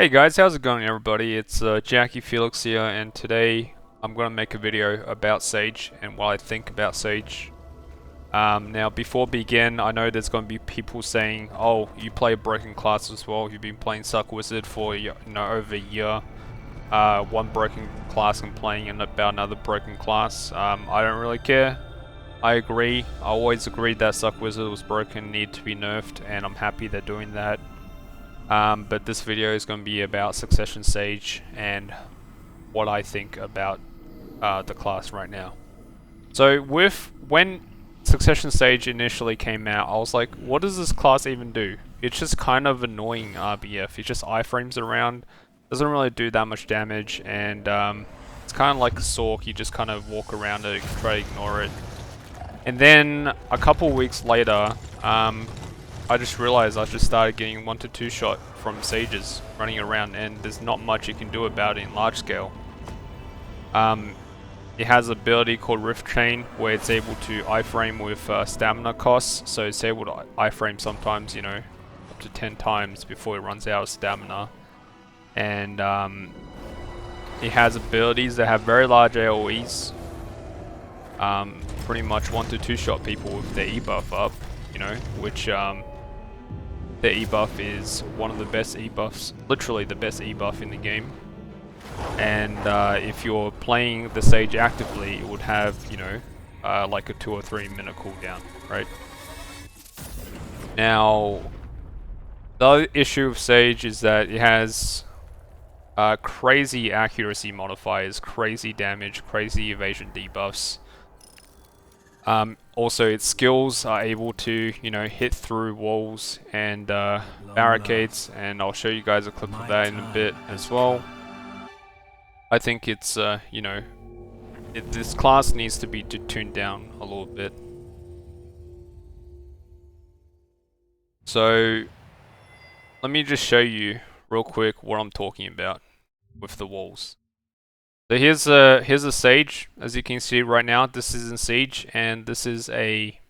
Hey guys, how's it going everybody? It's Jackie Felix here, and today I'm going to make a video about Sage and what I think about Sage. Now before we begin, I know there's going to be people saying, oh, you play a broken class as well, you've been playing Suck Wizard for over a year. One broken class and playing about another broken class. I don't really care. I agree. I always agreed that Suck Wizard was broken, needed to be nerfed, and I'm happy they're doing that. But this video is going to be about Succession Sage and what I think about the class right now. So when Succession Sage initially came out, I was like, what does this class even do? It's just kind of annoying RBF. It just iframes around, doesn't really do that much damage, and it's kind of like a Sork. You just kind of walk around it and try to ignore it. And then a couple weeks later, I just realized I just started getting 1 to 2 shot from Sages running around, and there's not much you can do about it in large scale. It has an ability called Rift Chain where it's able to iframe with stamina costs, so it's able to iframe sometimes, you know, up to 10 times before it runs out of stamina. And it has abilities that have very large AoEs. Pretty much 1 to 2 shot people with their E buff up, you know, which the E-buff is one of the best E-buffs, literally the best E-buff in the game. And if you're playing the Sage actively, it would have, you know, like a 2 or 3 minute cooldown, right? Now, the other issue of Sage is that it has crazy accuracy modifiers, crazy damage, crazy evasion debuffs. Also, its skills are able to, you know, hit through walls and barricades, and I'll show you guys a clip of that in a bit as well. I think it's, you know, this class needs to be tuned down a little bit. So, let me just show you real quick what I'm talking about with the walls. So here's a Sage, as you can see right now. This is in Siege, and this is a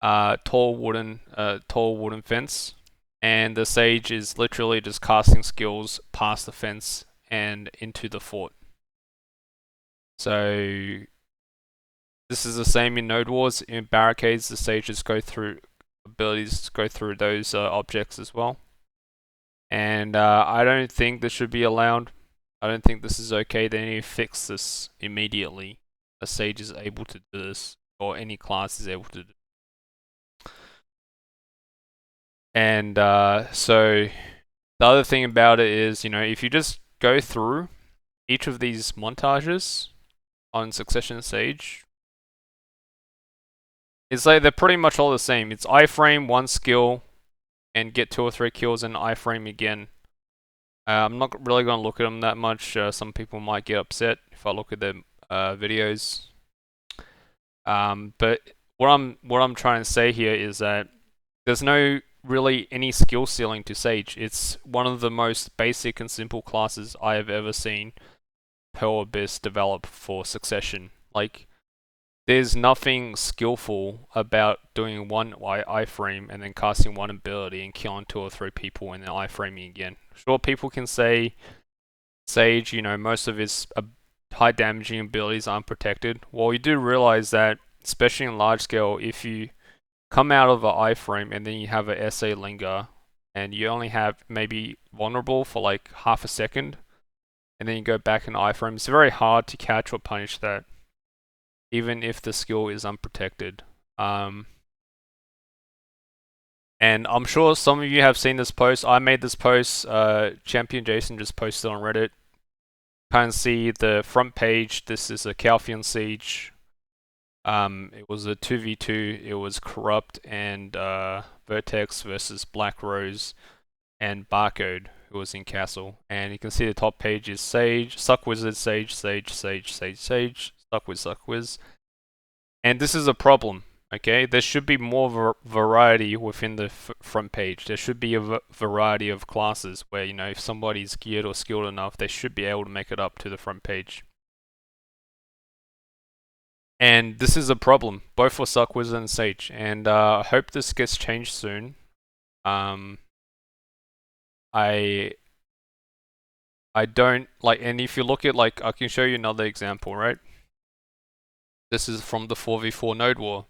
tall wooden fence, and the Sage is literally just casting skills past the fence and into the fort. So this is the same in Node Wars. In barricades, the Sages go through abilities to go through those objects as well. And I don't think this should be allowed. I don't think this is okay. They need to fix this immediately. A Sage is able to do this, or any class is able to do this. And so the other thing about it is, you know, if you just go through each of these montages on Succession Sage, it's like they're pretty much all the same. It's iframe, one skill, and get 2 or 3 kills, and iframe again. I'm not really going to look at them that much. Some people might get upset if I look at their videos. But what I'm trying to say here is that there's no really any skill ceiling to Sage. It's one of the most basic and simple classes I have ever seen Pearl Abyss develop for Succession. Like, there's nothing skillful about doing one iframe and then casting one ability and killing 2 or 3 people and then iframing again. Sure, people can say Sage, you know, most of his high damaging abilities are unprotected. Well, you do realize that, especially in large scale, if you come out of an iframe and then you have a SA linger and you only have maybe vulnerable for like half a second and then you go back in iframe, it's very hard to catch or punish that, even if the skill is unprotected. And I'm sure some of you have seen this post. I made this post, Champion Jason just posted on Reddit. Kind of see the front page. This is a Calpheon Siege. It was a 2v2. It was Corrupt and Vertex versus Black Rose and Barcode, who was in Castle. And you can see the top page is Sage, Suck Wizard, Sage, Sage, Sage, Sage, Sage, Suck Wiz. And this is a problem, okay? There should be more variety within the front page. There should be a variety of classes where, you know, if somebody's geared or skilled enough, they should be able to make it up to the front page. And this is a problem, both for Suck Wizard and Sage. And I hope this gets changed soon. I I don't like, and if you look at like, I can show you another example, right? This is from the 4v4 Node War.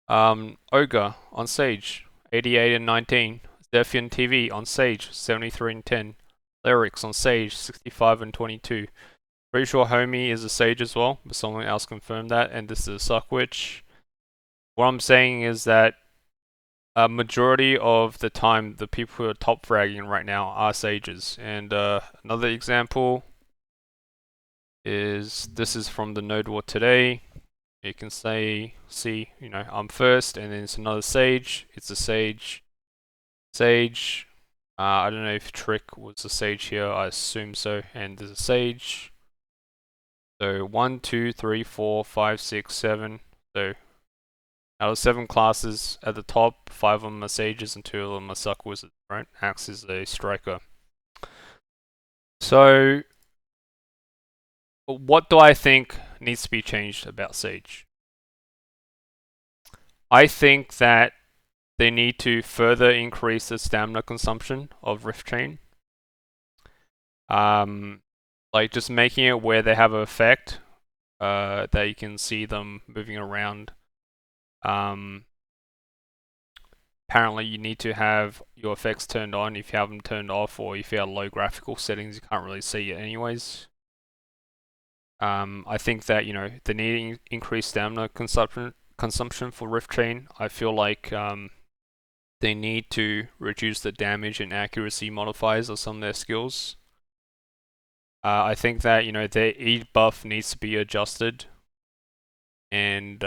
Ogre on Sage, 88 and 19. Zephian TV on Sage, 73 and 10. Lyrics on Sage, 65 and 22. Pretty sure Homie is a Sage as well, but someone else confirmed that, and this is a Suckwitch. What I'm saying is that a majority of the time, the people who are top fragging right now are Sages. And another example is, this is from the Node War today. You can see, you know, I'm first, and then it's another Sage. It's a Sage. Sage. I don't know if Trick was a Sage here. I assume so. And there's a Sage. So 1, 2, 3, 4, 5, 6, 7. So out of 7 classes at the top, 5 of them are Sages and 2 of them are Suck Wizards, right? Axe is a Striker. So what do I think needs to be changed about Sage? I think that they need to further increase the stamina consumption of Rift Chain. Like just making it where they have an effect that you can see them moving around. Apparently you need to have your effects turned on. If you have them turned off, or if you have low graphical settings, you can't really see it anyways. I think that, you know, they need increased stamina consumption for Rift Chain. I feel like they need to reduce the damage and accuracy modifiers of some of their skills. I think that, you know, their E buff needs to be adjusted. And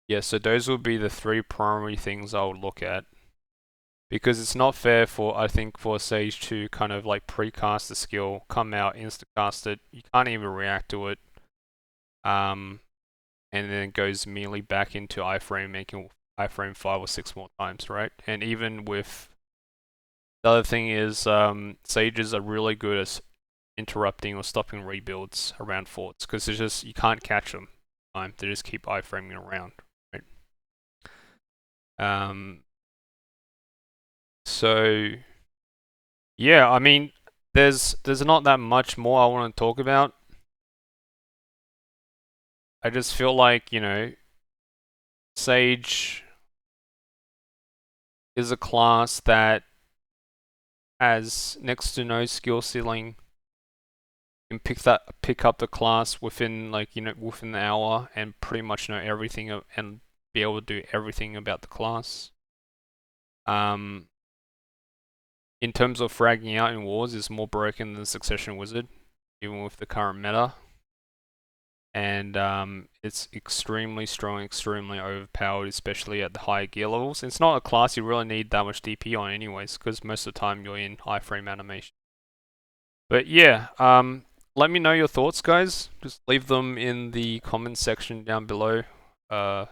yeah, so those will be the 3 primary things I would look at. Because it's not fair for, I think, for Sage to kind of like precast the skill, come out, instacast it, you can't even react to it. And then it goes immediately back into iframe, making iframe 5 or 6 more times, right? And even with, the other thing is, Sages are really good at interrupting or stopping rebuilds around forts, because it's just, you can't catch them. They just keep iframing around, right? So yeah, I mean, there's not that much more I want to talk about. I just feel like, you know, Sage is a class that has next to no skill ceiling. You can pick up the class within, like, you know, within the hour and pretty much know everything and be able to do everything about the class. In terms of fragging out in wars, it's more broken than Succession Wizard, even with the current meta. And it's extremely strong, extremely overpowered, especially at the higher gear levels. It's not a class you really need that much DP on anyways, because most of the time you're in iframe animation. But yeah, let me know your thoughts, guys. Just leave them in the comments section down below, or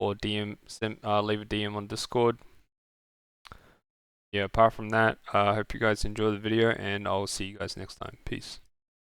leave a DM on Discord. Yeah, apart from that, I hope you guys enjoy the video, and I'll see you guys next time. Peace.